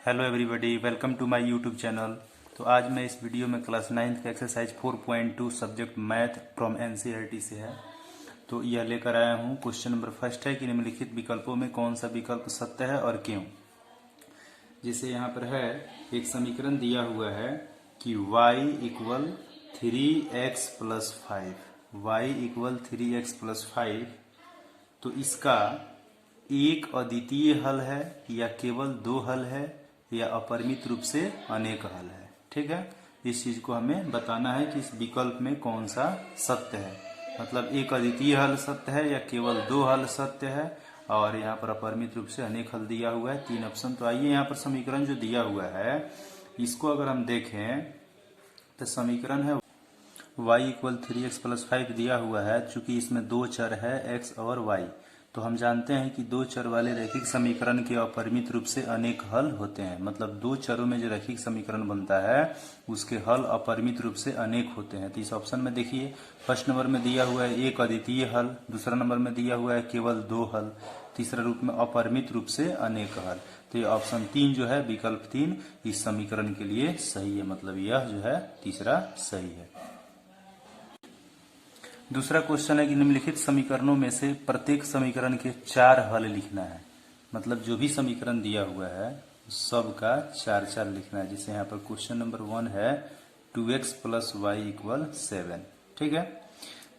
Hello everybody, welcome to my YouTube channel. तो आज मैं इस वीडियो में क्लास 9th का exercise 4.2 subject math from NCERT से है। तो यह लेकर आया हूँ। क्वेश्चन नंबर फर्स्ट है कि निम्नलिखित विकल्पों में कौन सा विकल्प सत्य है और क्यों। जैसे यहाँ पर है, एक समीकरण दिया हुआ है कि y equal 3x plus 5, y equal 3x plus 5। तो इसका एक अद्वितीय हल है या केवल दो हल है या अपरिमित रूप से अनेक हल है। ठीक है, इस चीज को हमें बताना है कि इस विकल्प में कौन सा सत्य है। मतलब एक अद्वितीय हल सत्य है या केवल दो हल सत्य है, और यहाँ पर अपरिमित रूप से अनेक हल दिया हुआ है, तीन ऑप्शन। तो आइए यहाँ पर समीकरण जो दिया हुआ है इसको अगर हम देखें तो समीकरण है y इक्वल 3x प्लस 5 दिया हुआ है। चूंकि इसमें दो चर है x और y, तो हम जानते हैं कि दो चर वाले रैखिक समीकरण के अपरिमित रूप से अनेक हल होते हैं। मतलब दो चरों में जो रैखिक समीकरण बनता है उसके हल अपरिमित रूप से अनेक होते हैं। तो इस ऑप्शन में देखिए, फर्स्ट नंबर में दिया हुआ है एक अद्वितीय हल, दूसरा नंबर में दिया हुआ है केवल दो हल, तीसरा रूप में अपरिमित रूप से अनेक हल। तो ये ऑप्शन 3 जो है, विकल्प 3 इस समीकरण के लिए सही है। मतलब यह जो है तीसरा सही है। दूसरा क्वेश्चन है कि निम्नलिखित समीकरणों में से प्रत्येक समीकरण के चार हल लिखना है। मतलब जो भी समीकरण दिया हुआ है सबका चार चार लिखना है। जैसे यहाँ पर क्वेश्चन नंबर 1 है 2x प्लस वाई इक्वल 7। ठीक है,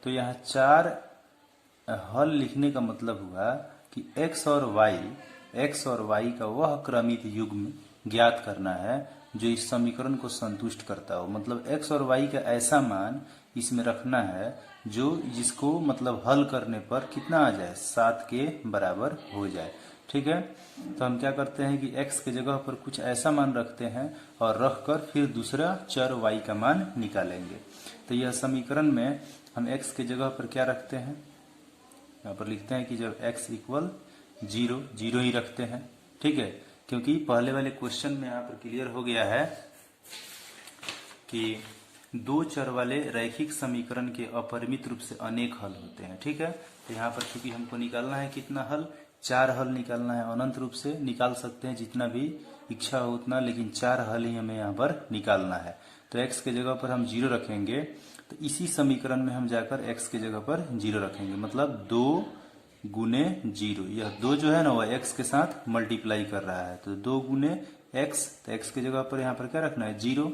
तो यहाँ चार हल लिखने का मतलब हुआ कि x और y का वह क्रमित युग्म ज्ञात करना है जो इस समीकरण को संतुष्ट करता हो। मतलब x और y का ऐसा मान इसमें रखना है जो जिसको मतलब हल करने पर कितना आ जाए, 7 के बराबर हो जाए। ठीक है, तो हम क्या करते हैं कि x के जगह पर कुछ ऐसा मान रखते हैं और रखकर फिर दूसरा चर y का मान निकालेंगे। तो यह समीकरण में हम x के जगह पर क्या रखते हैं, यहाँ पर लिखते हैं कि जब x इक्वल 0 ही रखते हैं। ठीक है, क्योंकि पहले वाले क्वेश्चन में यहाँ पर क्लियर हो गया है कि दो चर वाले रैखिक समीकरण के अपरिमित रूप से अनेक हल होते हैं। ठीक है, तो यहाँ पर चूंकि हमको निकालना है कितना हल, चार हल निकालना है। अनंत रूप से निकाल सकते हैं जितना भी इच्छा हो उतना, लेकिन चार हल ही हमें यहाँ पर निकालना है। तो x के जगह पर हम 0 रखेंगे, तो इसी समीकरण में हम जाकर x के जगह पर 0 रखेंगे। मतलब 2 गुने 0, यह 2 जो है ना वह x के साथ मल्टीप्लाई कर रहा है। तो 2 गुने x, तो x के जगह पर यहाँ पर क्या रखना है 0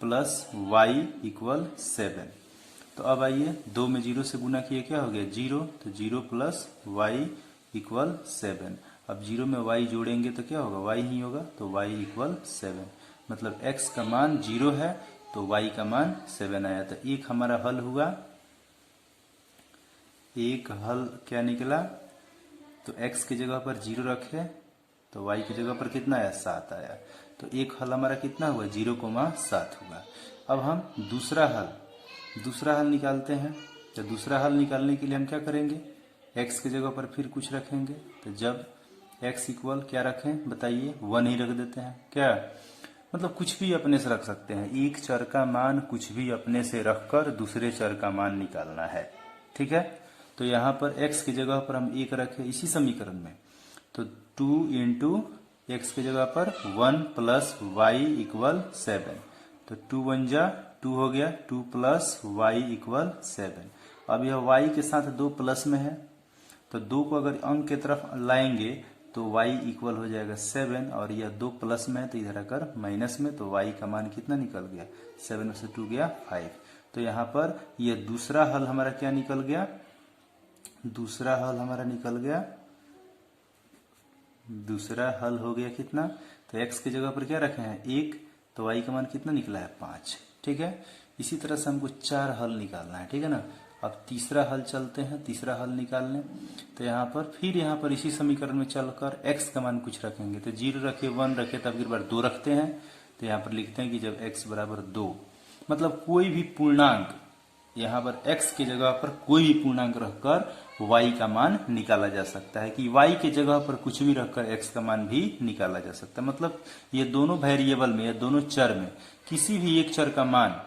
प्लस y इक्वल 7। तो अब आइए 2 में 0 से गुना किए क्या हो गया 0, तो 0 प्लस y इक्वल 7। अब 0 में y जोड़ेंगे तो क्या होगा, y ही होगा, तो y इक्वल 7। मतलब x का मान 0 है तो y का मान 7 आया। तो एक हमारा हल हुआ, एक हल क्या निकला, तो x की जगह पर 0 रखे तो y की जगह पर कितना आया, 7 आया। तो एक हल हमारा कितना हुआ, 0,7 हुआ। अब हम दूसरा हल निकालते हैं। तो दूसरा हल निकालने के लिए हम क्या करेंगे, x की जगह पर फिर कुछ रखेंगे। तो जब x इक्वल क्या रखें बताइए, 1 ही रख देते हैं। क्या मतलब कुछ भी अपने से रख सकते हैं, एक चर का मान कुछ भी अपने से रखकर दूसरे चर का मान निकालना है। ठीक है, तो यहाँ पर x की जगह पर हम 1 रखे इसी समीकरण में, तो 2 इंटू x की जगह पर 1 प्लस y इक्वल 7। तो 2 1 जा 2 हो गया, 2 प्लस y इक्वल 7। अब यह y के साथ 2 प्लस में है, तो 2 को अगर अंक की तरफ लाएंगे तो y इक्वल हो जाएगा 7, और यह 2 प्लस में है तो इधर आकर माइनस में, तो y का मान कितना निकल गया, 7 में से 2 गया 5। तो यहाँ पर यह दूसरा हल हमारा क्या निकल गया, दूसरा हल हो गया कितना, तो x की जगह पर क्या रखे हैं 1, तो y का मान कितना निकला है 5। ठीक है, इसी तरह से हमको चार हल निकालना है। ठीक है ना, अब तीसरा हल चलते हैं, तीसरा हल निकालने। तो यहाँ पर इसी समीकरण में चलकर x का मान कुछ रखेंगे। तो 0 रखे, 1 रखे, तब फिर बार 2 रखते हैं। तो यहाँ पर लिखते हैं कि जब x बराबर 2, मतलब कोई भी पूर्णांक, यहाँ पर x की जगह पर कोई भी पूर्णांक रखकर y का मान निकाला जा सकता है, कि y के जगह पर कुछ भी रखकर x का मान भी निकाला जा सकता है। मतलब ये दोनों वेरिएबल में या दोनों चर में किसी भी एक चर का मान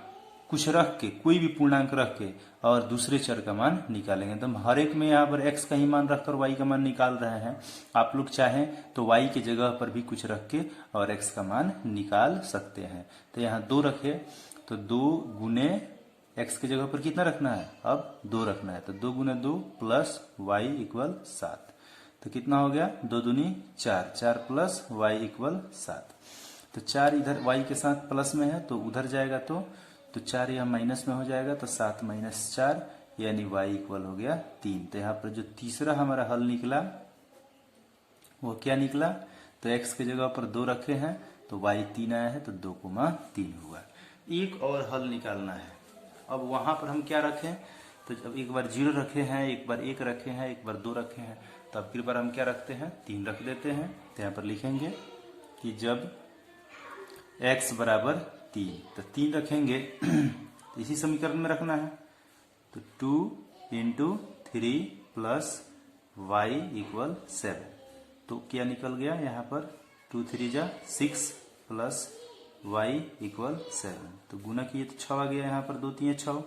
कुछ रख के, कोई भी पूर्णांक रख के और दूसरे चर का मान निकालेंगे। तो हम हर एक में यहाँ पर x का ही मान रखकर y का मान निकाल रहे हैं। आप लोग चाहें तो y की जगह पर भी कुछ रख के और x का मान निकाल सकते हैं। तो यहाँ 2 रखे तो 2 गुने x की जगह पर कितना रखना है, अब 2 रखना है। तो 2 गुने 2 प्लस y इक्वल 7। तो कितना हो गया, 2 दूनी 4, 4 प्लस y इक्वल 7। तो 4 इधर y के साथ प्लस में है तो उधर जाएगा तो 4 यह माइनस में हो जाएगा। तो 7 माइनस 4 यानी y इक्वल हो गया 3। तो यहाँ पर जो तीसरा हमारा हल निकला वो क्या निकला, तो x की जगह पर 2 रखे हैं तो y 3 आया है तो 2,3 हुआ। एक और हल निकालना है। अब वहां पर हम क्या रखें, तो जब एक बार 0 रखे हैं, एक बार 1 रखे हैं, एक बार 2 रखे हैं, तो अब की बार हम क्या रखते हैं, 3 रख देते हैं। तो यहाँ पर लिखेंगे कि जब x बराबर 3, तो 3 रखेंगे तो इसी समीकरण में रखना है। तो 2 इंटू 3 प्लस y इक्वल 7। तो क्या निकल गया यहाँ पर, 2 3 जा 6 प्लस y इक्वल 7। तो गुना किए तो 6 आ गया यहाँ पर, 2 3 6।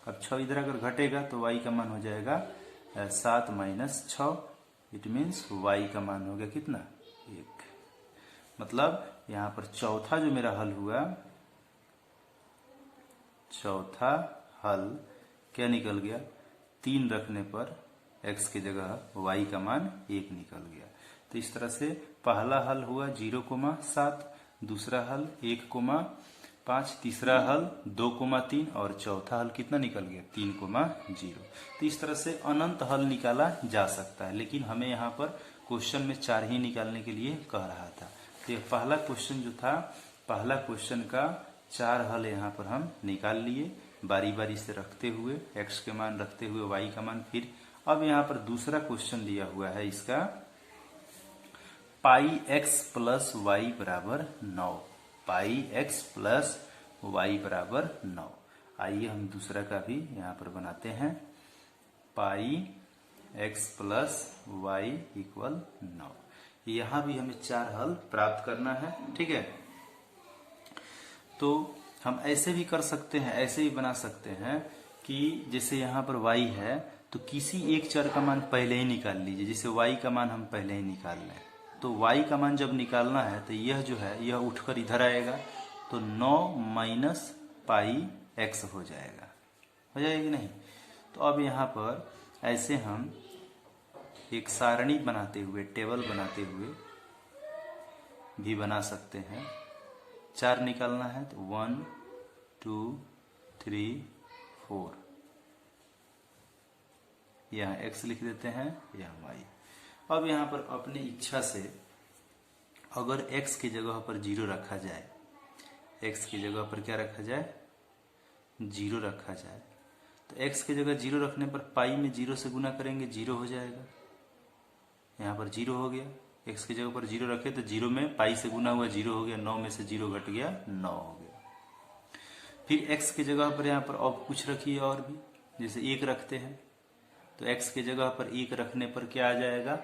अब 6 इधर अगर घटेगा तो y का मान हो जाएगा 7 माइनस 6। इट मीन्स y का मान हो गया कितना, 1। मतलब यहाँ पर चौथा जो मेरा हल हुआ, चौथा हल क्या निकल गया, 3 रखने पर x की जगह y का मान 1 निकल गया। तो इस तरह से पहला हल हुआ 0,7, दूसरा हल 1,5, तीसरा हल 2,3 और चौथा हल कितना निकल गया, 3,0। तो इस तरह से अनंत हल निकाला जा सकता है, लेकिन हमें यहाँ पर क्वेश्चन में 4 ही निकालने के लिए कह रहा था। तो पहला क्वेश्चन जो था, पहला क्वेश्चन का 4 हल यहाँ पर हम निकाल लिए, बारी बारी से रखते हुए, x के मान रखते हुए y का मान। फिर अब यहाँ पर दूसरा क्वेश्चन दिया हुआ है इसका, पाई x प्लस वाई बराबर 9, पाई x प्लस वाई बराबर 9। आइए हम दूसरा का भी यहाँ पर बनाते हैं, पाई x प्लस वाई इक्वल 9। यहाँ भी हमें 4 हल प्राप्त करना है, ठीक है। तो हम ऐसे भी कर सकते हैं, ऐसे भी बना सकते हैं कि जैसे यहाँ पर y है तो किसी एक चर का मान पहले ही निकाल लीजिए। जैसे y का मान हम पहले ही निकाल लें, तो y का मान जब निकालना है तो यह जो है यह उठकर इधर आएगा, तो 9 माइनस पाई x हो जाएगा, हो जाएगी नहीं। तो अब यहाँ पर ऐसे हम एक सारणी बनाते हुए, टेबल बनाते हुए भी बना सकते हैं। 4 निकालना है तो 1 2 3 4, यहाँ x लिख देते हैं, यहाँ y। अब यहाँ पर अपनी इच्छा से अगर x की जगह पर 0 रखा जाए, x की जगह पर क्या रखा जाए, 0 रखा जाए, तो x की जगह 0 रखने पर पाई में 0 से गुना करेंगे, 0 हो जाएगा। यहाँ पर 0 हो गया, x की जगह पर 0 रखे तो 0 में पाई से गुना हुआ 0 हो गया, 9 में से 0 घट गया, 9 हो गया। फिर x की जगह पर यहाँ पर अब कुछ रखिए और भी, जैसे 1 रखते हैं तो x की जगह पर 1 रखने पर क्या आ जाएगा,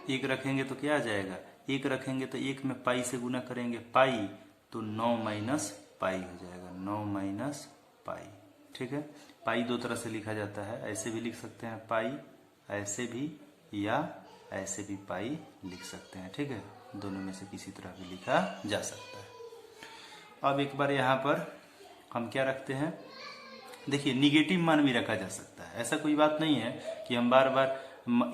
1 रखेंगे तो क्या आ जाएगा, 1 रखेंगे तो 1 में पाई से गुना करेंगे, पाई तो 9 माइनस पाई हो जाएगा, 9 माइनस पाई, ठीक है। पाई 2 तरह से लिखा जाता है, ऐसे भी लिख सकते हैं पाई, ऐसे भी, या ऐसे भी पाई लिख सकते हैं, ठीक है। दोनों में से किसी तरह भी लिखा जा सकता है। अब एक बार यहाँ पर हम क्या रखते हैं, देखिए निगेटिव मान भी रखा जा सकता है, ऐसा कोई बात नहीं है कि हम बार बार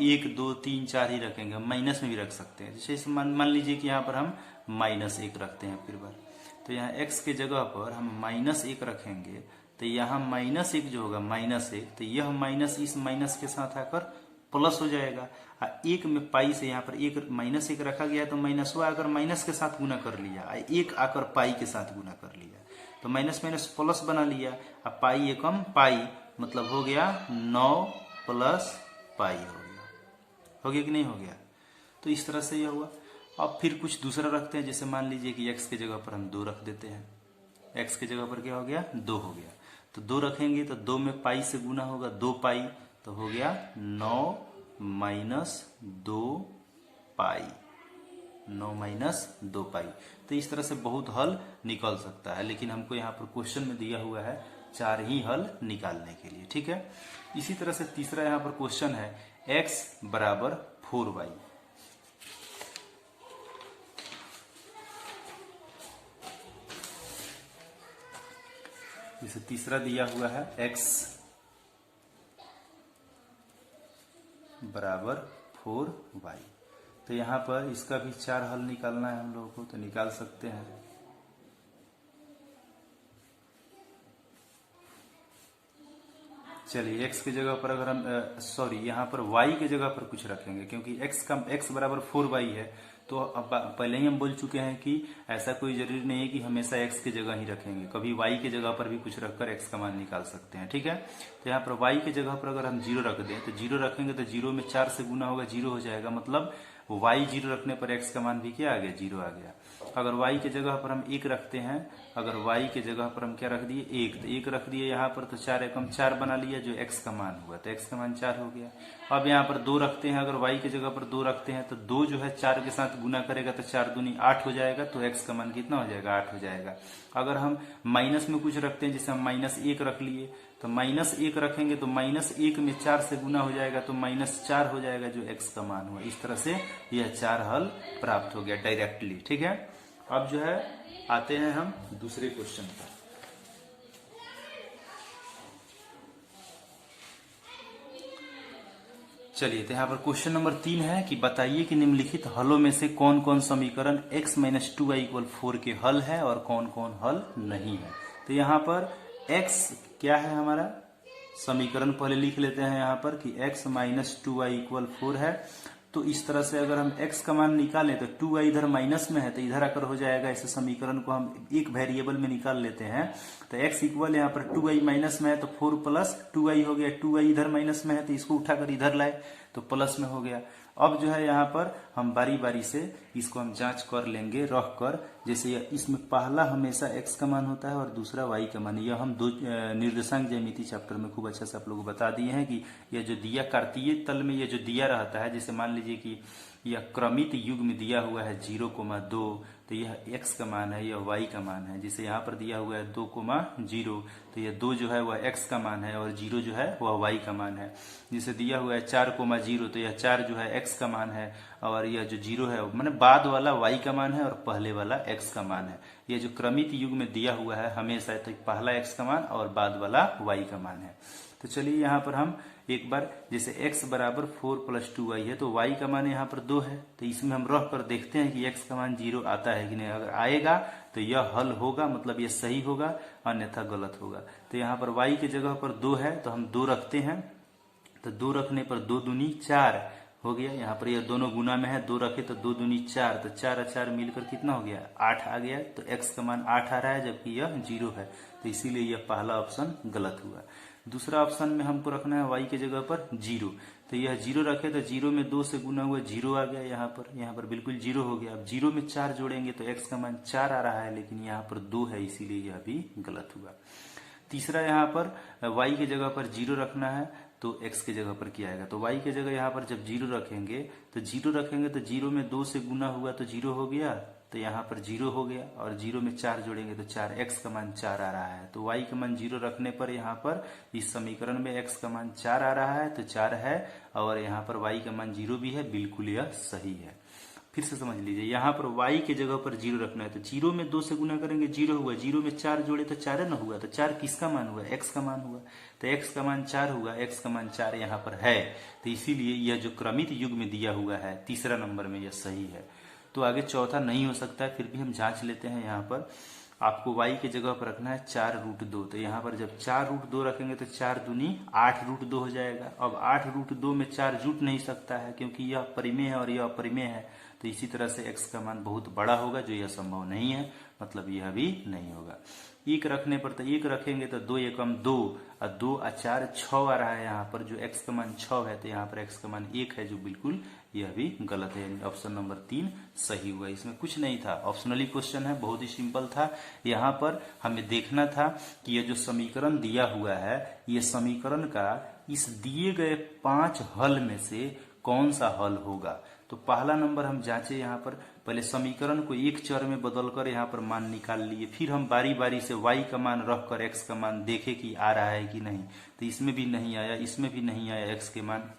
1 2 3 4 ही रखेंगे, हम माइनस में भी रख सकते हैं। जैसे मान लीजिए कि यहाँ पर हम -1 रखते हैं, फिर बार तो यहाँ x के जगह पर हम -1 रखेंगे, तो यहाँ -1 जो होगा -1, तो यह माइनस इस माइनस के साथ आकर प्लस हो जाएगा। 1 में पाई से यहाँ पर -1 रखा गया तो माइनस हुआ, अगर माइनस के साथ गुना कर लिया, 1 आकर पाई के साथ गुना कर लिया तो माइनस माइनस प्लस बना लिया। अब पाई एकम पाई मतलब हो गया 9 प्लस पाई हो गया कि नहीं हो गया। तो इस तरह से यह हुआ। अब फिर कुछ दूसरा रखते हैं, जैसे मान लीजिए कि x की जगह पर हम 2 रख देते हैं, x की जगह पर क्या हो गया, 2 हो गया। तो 2 रखेंगे तो 2 में पाई से गुना होगा, 2 पाई तो हो गया 9 माइनस 2 पाई, 9 माइनस 2 पाई। तो इस तरह से बहुत हल निकल सकता है, लेकिन हमको यहाँ पर क्वेश्चन में दिया हुआ है 4 ही हल निकालने के लिए। ठीक है। इसी तरह से तीसरा यहाँ पर क्वेश्चन है x बराबर 4y। जैसे तीसरा दिया हुआ है x बराबर 4y। तो यहाँ पर इसका भी 4 हल निकालना है हम लोगों को, तो निकाल सकते हैं। चलिए x की जगह पर अगर हम यहाँ पर y की जगह पर कुछ रखेंगे, क्योंकि x बराबर 4y है। तो अब पहले ही हम बोल चुके हैं कि ऐसा कोई जरूरी नहीं है कि हमेशा x की जगह ही रखेंगे, कभी y की जगह पर भी कुछ रखकर x का मान निकाल सकते हैं। ठीक है। तो यहाँ पर y की जगह पर अगर हम 0 रख दें, तो 0 रखेंगे तो 0 में 4 से गुना होगा, 0 हो जाएगा। मतलब y 0 रखने पर x का मान भी क्या आ गया, 0 आ गया। अगर y की जगह पर हम 1 रखते हैं, अगर y की जगह पर हम क्या रख दिए, 1, तो 1 रख दिए यहाँ पर, तो 4 एकम 4 बना लिया, जो x का मान हुआ, तो x का मान 4 हो गया। अब यहाँ पर 2 रखते हैं, अगर y की जगह पर 2 रखते हैं, तो 2 जो है 4 के साथ गुना करेगा, तो 4 दूनी 8 हो जाएगा, तो x का मान कितना हो जाएगा, 8 हो जाएगा। अगर हम माइनस में कुछ रखते हैं, जैसे हम -1 रख लिए, तो -1 रखेंगे तो -1 में 4 से गुना हो जाएगा, तो -4 हो जाएगा, जो x का मान हुआ। इस तरह से यह 4 हल प्राप्त हो गया डायरेक्टली। ठीक है। अब जो है आते हैं हम दूसरे क्वेश्चन पर। चलिए, तो यहाँ पर क्वेश्चन नंबर 3 है कि बताइए कि निम्नलिखित हलों में से कौन कौन समीकरण x - 2y = 4 के हल है और कौन कौन हल नहीं है। तो यहाँ पर x क्या है, हमारा समीकरण पहले लिख लेते हैं यहाँ पर कि x - 2y = 4 है। तो इस तरह से अगर हम x का मान निकालें, तो 2y इधर माइनस में है, तो इधर आकर हो जाएगा। इस समीकरण को हम एक वेरिएबल में निकाल लेते हैं, तो x इक्वल यहाँ पर 2y माइनस में है, तो 4 + 2y हो गया। 2y इधर माइनस में है, तो इसको उठाकर इधर लाए, तो प्लस में हो गया। अब जो है यहाँ पर हम बारी बारी से इसको हम जांच कर लेंगे रख कर। जैसे इसमें पहला हमेशा x का मान होता है और दूसरा y का मान। यह हम दो निर्देशांक ज्यामिति चैप्टर में खूब अच्छा से आप लोग को बता दिए हैं कि यह जो दिया कार्तीय तल में यह जो दिया रहता है, जैसे मान लीजिए कि यह क्रमित युग में दिया हुआ है 0,2, तो यह x का मान है, यह y का मान है। जैसे यहाँ पर दिया हुआ है 2,0, तो यह 2 जो है वह x का मान है और 0 जो है वह y का मान है। जिसे दिया हुआ है 4,0, तो यह 4 जो है x का मान है और यह जो 0 है माने बाद वाला y का मान है और पहले वाला x का मान है। यह जो क्रमित युग में दिया हुआ है हमेशा, तो पहला x का मान और बाद वाला y का मान है। तो चलिए यहाँ पर हम एक बार, जैसे x बराबर 4 + 2y है, तो y का मान यहाँ पर 2 है, तो इसमें हम रख कर देखते हैं कि x का मान 0 आता है कि नहीं। अगर आएगा तो यह हल होगा, मतलब यह सही होगा, अन्यथा गलत होगा। तो यहाँ पर y की जगह पर 2 है, तो हम 2 रखते हैं, तो 2 रखने पर 2 दूनी 4 हो गया। यहाँ पर यह दोनों गुना में है, 2 रखे तो 2 दूनी 4, तो 4 और 4 मिलकर कितना हो गया, 8 आ गया। तो x का मान 8 आ रहा है, जबकि यह 0 है, तो इसीलिए यह पहला ऑप्शन गलत हुआ। दूसरा ऑप्शन में हमको रखना है y की जगह पर 0, तो यह 0 रखे तो 0 में 2 से गुना हुआ 0 आ गया। यहाँ पर बिल्कुल 0 हो गया। अब 0 में 4 जोड़ेंगे तो x का मान 4 आ रहा है, लेकिन यहाँ पर 2 है, इसीलिए यह भी गलत हुआ। तीसरा, यहाँ पर y की जगह पर 0 रखना है, तो x की जगह पर क्या आएगा, तो y की जगह यहाँ पर जब 0 रखेंगे तो 0 में 2 से गुना हुआ तो 0 हो गया, तो यहाँ पर 0 हो गया, और 0 में 4 जोड़ेंगे तो 4, x का मान 4 आ रहा है। तो y का मान 0 रखने पर यहाँ पर इस समीकरण में x का मान 4 आ रहा है, तो 4 है, और यहाँ पर y का मान 0 भी है, बिल्कुल यह सही है। फिर से समझ लीजिए, यहाँ पर y के जगह पर 0 रखना है, तो 0 में 2 से गुना करेंगे 0 हुआ, 0 में 4 जोड़े तो 4 न हुआ, तो 4 किसका मान हुआ, x का मान हुआ, तो x का मान 4 हुआ, x का मान 4 यहाँ पर है, तो इसीलिए यह जो क्रमित युग में दिया हुआ है तीसरा नंबर में यह सही है। तो आगे चौथा नहीं हो सकता है, फिर भी हम जांच लेते हैं। यहाँ पर आपको y की जगह पर रखना है 4√2, तो यहाँ पर जब 4√2 रखेंगे तो 4 दूनी 8√2 हो जाएगा। अब 8√2 में 4 जुट नहीं सकता है, क्योंकि यह परिमेय है और यह अपरिमेय है, तो इसी तरह से x का मान बहुत बड़ा होगा, जो यह संभव नहीं है, मतलब यह भी नहीं होगा। 1 रखने पर, तो 1 रखेंगे तो 2 एकम 2 और 2 और 4 6 आ रहा है। यहाँ पर जो x का मान 6 है, तो यहाँ पर x का मान 1 है, जो बिल्कुल यह भी गलत है। ऑप्शन नंबर 3 सही हुआ। इसमें कुछ नहीं था, ऑप्शनली क्वेश्चन है, बहुत ही सिंपल था। यहाँ पर हमें देखना था कि यह जो समीकरण दिया हुआ है, यह समीकरण का इस दिए गए 5 हल में से कौन सा हल होगा। तो पहला नंबर हम जांचे यहाँ पर, पहले समीकरण को एक चर में बदलकर यहाँ पर मान निकाल लिए, फिर हम बारी बारी से y का मान रखकर x का मान देखे कि आ रहा है कि नहीं। तो इसमें भी नहीं आया, इसमें भी नहीं आया x के मान,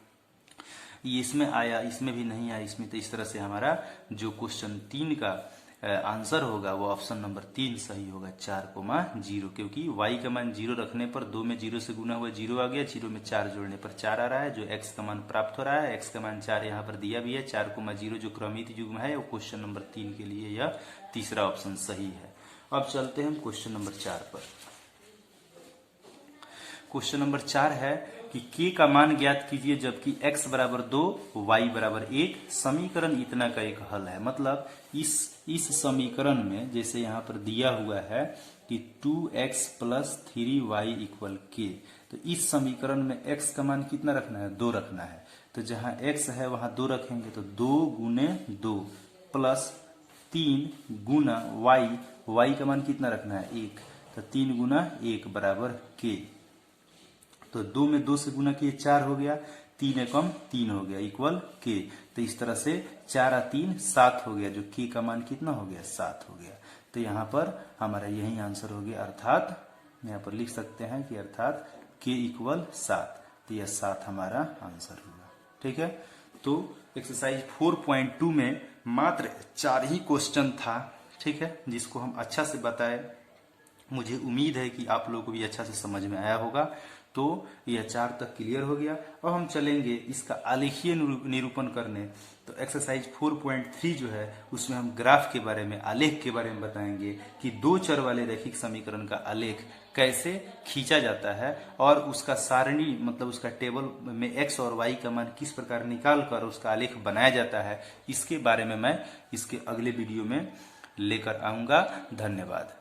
ये इसमें आया, इसमें भी नहीं आया, इसमें। तो इस तरह से हमारा जो क्वेश्चन 3 का आंसर होगा वो ऑप्शन नंबर 3 सही होगा, 4,0, क्योंकि y का मान 0 रखने पर 2 में 0 से गुना हुआ 0 आ गया, 0 में 4 जोड़ने पर 4 आ रहा है, जो x का मान प्राप्त हो रहा है। x का मान 4 यहाँ पर दिया भी है, 4,0 जो क्रमित युग्म है वो क्वेश्चन नंबर 3 के लिए यह तीसरा ऑप्शन सही है। अब चलते हैं क्वेश्चन नंबर 4 पर। क्वेश्चन नंबर 4 है कि k का मान ज्ञात कीजिए जबकि x बराबर 2 y बराबर 1, समीकरण इतना का एक हल है। मतलब इस समीकरण में जैसे यहाँ पर दिया हुआ है कि 2x plus 3y equal k, तो इस समीकरण में x का मान कितना रखना है, 2 रखना है। तो जहां x है वहां 2 रखेंगे, तो 2 गुने 2 प्लस 3 गुना y का मान कितना रखना है, 1, तो 3 गुना 1 बराबर k। तो 2 में 2 से गुना किए 4 हो गया, 3 एकम 3 हो गया इक्वल k। तो इस तरह से 4 और 3 7 हो गया, जो k का मान कितना हो गया, 7 हो गया। तो यहाँ पर हमारा यही आंसर हो गया, अर्थात यहाँ पर लिख सकते हैं कि अर्थात k इक्वल 7। तो यह 7 हमारा आंसर होगा। ठीक है, तो एक्सरसाइज 4.2 में मात्र 4 ही क्वेश्चन था। ठीक है, जिसको हम अच्छा से बताए। मुझे उम्मीद है कि आप लोगों को भी अच्छा से समझ में आया होगा। तो यह 4 तक क्लियर हो गया। अब हम चलेंगे इसका आलेखीय निरूपण करने। तो एक्सरसाइज 4.3 जो है उसमें हम ग्राफ के बारे में, आलेख के बारे में बताएंगे कि 2 चर वाले रैखिक समीकरण का आलेख कैसे खींचा जाता है और उसका सारणी मतलब उसका टेबल में x और y का मान किस प्रकार निकाल कर उसका आलेख बनाया जाता है। इसके बारे में मैं इसके अगले वीडियो में लेकर आऊंगा। धन्यवाद।